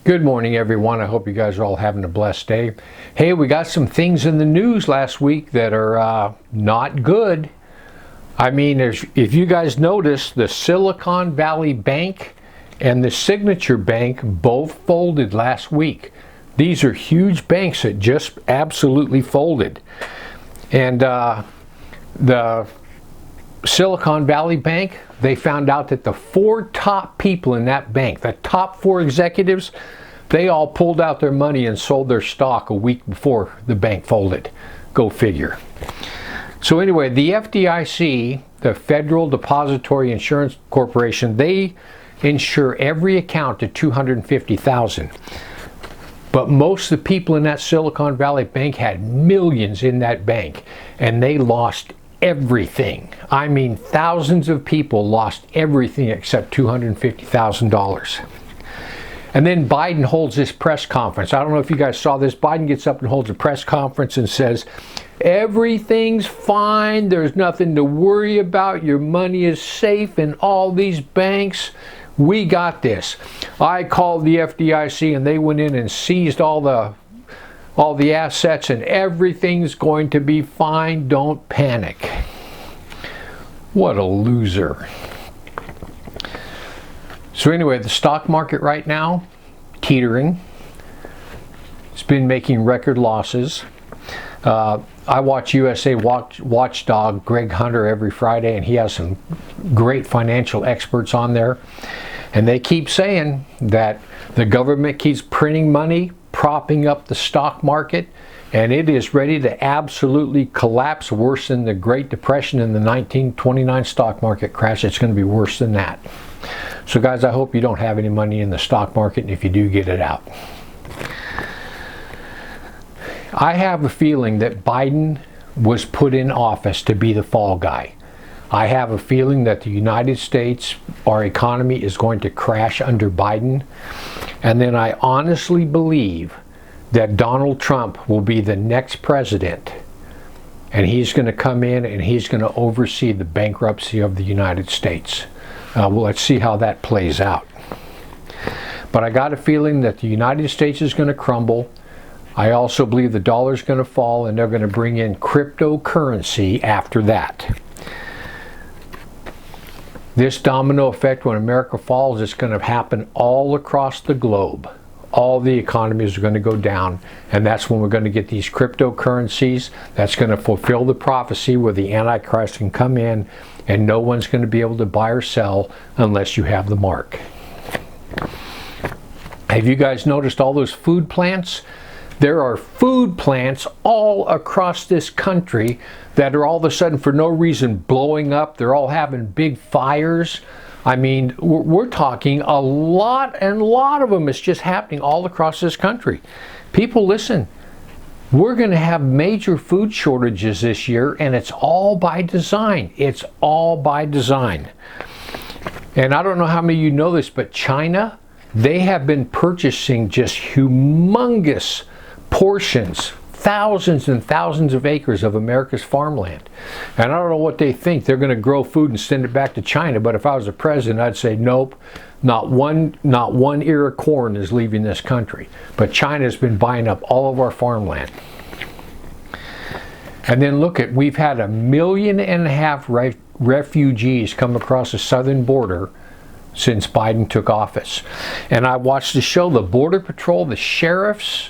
Good morning, everyone. I hope you guys are all having a blessed day. Hey, we got some things in the news last week that are not good. I mean, if you guys noticed, the Silicon Valley Bank and the Signature Bank both folded last week. These are huge banks that just absolutely folded. And the Silicon Valley Bank, they found out that the 4 top people in that bank, the top 4 executives, they all pulled out their money and sold their stock a week before the bank folded. Go figure. So anyway, the FDIC, the Federal Depository Insurance Corporation, they insure every account to $250,000. But most of the people in that Silicon Valley Bank had millions in that bank, and they lost everything. I mean, thousands of people lost everything except $250,000. And then Biden holds this press conference. I don't know if you guys saw this. Biden gets up and holds a press conference and says, everything's fine. There's nothing to worry about. Your money is safe in all these banks. We got this. I called the FDIC and they went in and seized all the assets, and everything's going to be fine. Don't panic. What a loser. So anyway, the stock market right now, teetering. It's been making record losses. I watch USA Watchdog, Greg Hunter, every Friday, and he has some great financial experts on there. And they keep saying that the government keeps printing money, propping up the stock market, and it is ready to absolutely collapse, worse than the Great Depression and the 1929 stock market crash. It's going to be worse than that. So guys, I hope you don't have any money in the stock market, and if you do, get it out. I have a feeling that Biden was put in office to be the fall guy. I have a feeling that the United States, our economy, is going to crash under Biden. And then I honestly believe that Donald Trump will be the next president. And he's going to come in and he's going to oversee the bankruptcy of the United States. Well, let's see how that plays out. But I got a feeling that the United States is going to crumble. I also believe the dollar is going to fall, and they're going to bring in cryptocurrency after that. This domino effect, when America falls, is going to happen all across the globe. All the economies are going to go down, and that's when we're going to get these cryptocurrencies. That's going to fulfill the prophecy where the Antichrist can come in, and no one's going to be able to buy or sell unless you have the mark. Have you guys noticed all those food plants? There are food plants all across this country that are all of a sudden, for no reason, blowing up. They're all having big fires. I mean, we're talking a lot of them is just happening all across this country. People, listen, we're going to have major food shortages this year, and it's all by design. It's all by design. And I don't know how many of you know this, but China, they have been purchasing just humongous portions, thousands and thousands of acres of America's farmland. And I don't know what they think. They're going to grow food and send it back to China. But if I was a president, I'd say, nope, not one ear of corn is leaving this country. But China's been buying up all of our farmland. And then look at, we've had 1.5 million refugees come across the southern border since Biden took office. And I watched the show, the Border Patrol, the sheriffs,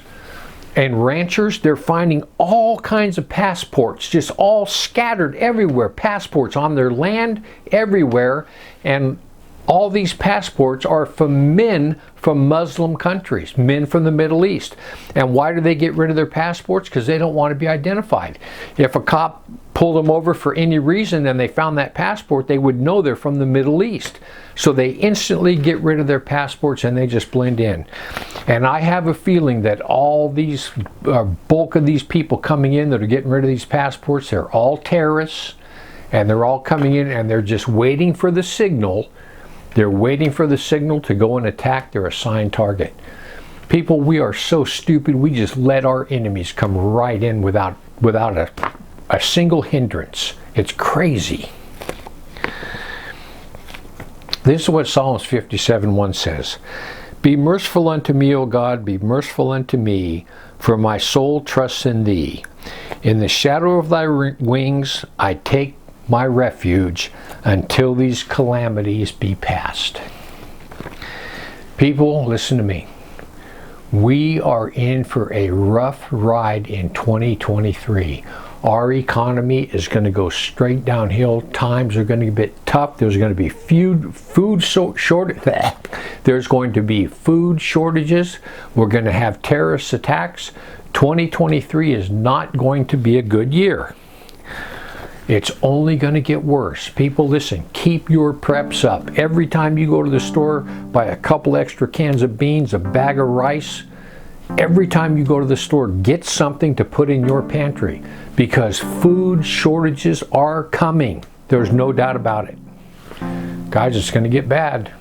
and ranchers, they're finding all kinds of passports, just all scattered everywhere, passports on their land everywhere, and all these passports are from men from Muslim countries, men from the Middle East. And why do they get rid of their passports? Because they don't want to be identified. If a cop pulled them over for any reason and they found that passport, they would know they're from the Middle East. So they instantly get rid of their passports and they just blend in. And I have a feeling that all these, bulk of these people coming in that are getting rid of these passports, they're all terrorists, and they're all coming in and they're just waiting for the signal. They're waiting for the signal to go and attack their assigned target. People, we are so stupid. We just let our enemies come right in without a single hindrance. It's crazy. This is what Psalms 57:1 says. Be merciful unto me, O God, be merciful unto me, for my soul trusts in thee. In the shadow of thy wings I take my refuge until these calamities be past. People, listen to me. We are in for a rough ride in 2023. Our economy is going to go straight downhill. Times are going to be tough. There's going to be food shortages. There's going to be food shortages. We're going to have terrorist attacks. 2023 is not going to be a good year. It's only going to get worse. People, listen, keep your preps up. Every time you go to the store, buy a couple extra cans of beans, a bag of rice. Every time you go to the store, get something to put in your pantry, because food shortages are coming. There's no doubt about it. Guys, it's going to get bad.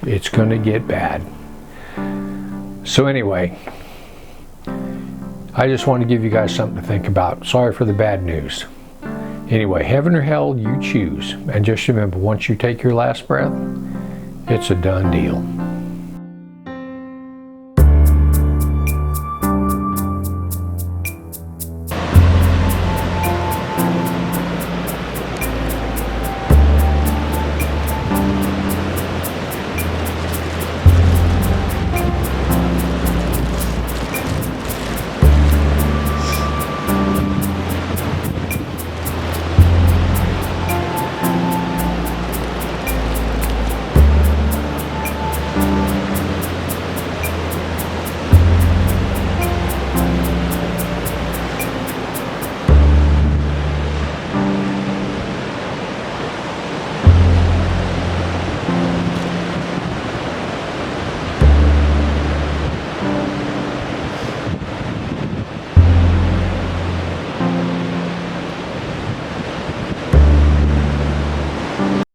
It's going to get bad. So anyway, I just want to give you guys something to think about. Sorry for the bad news. Anyway, heaven or hell, you choose. And just remember, once you take your last breath, it's a done deal.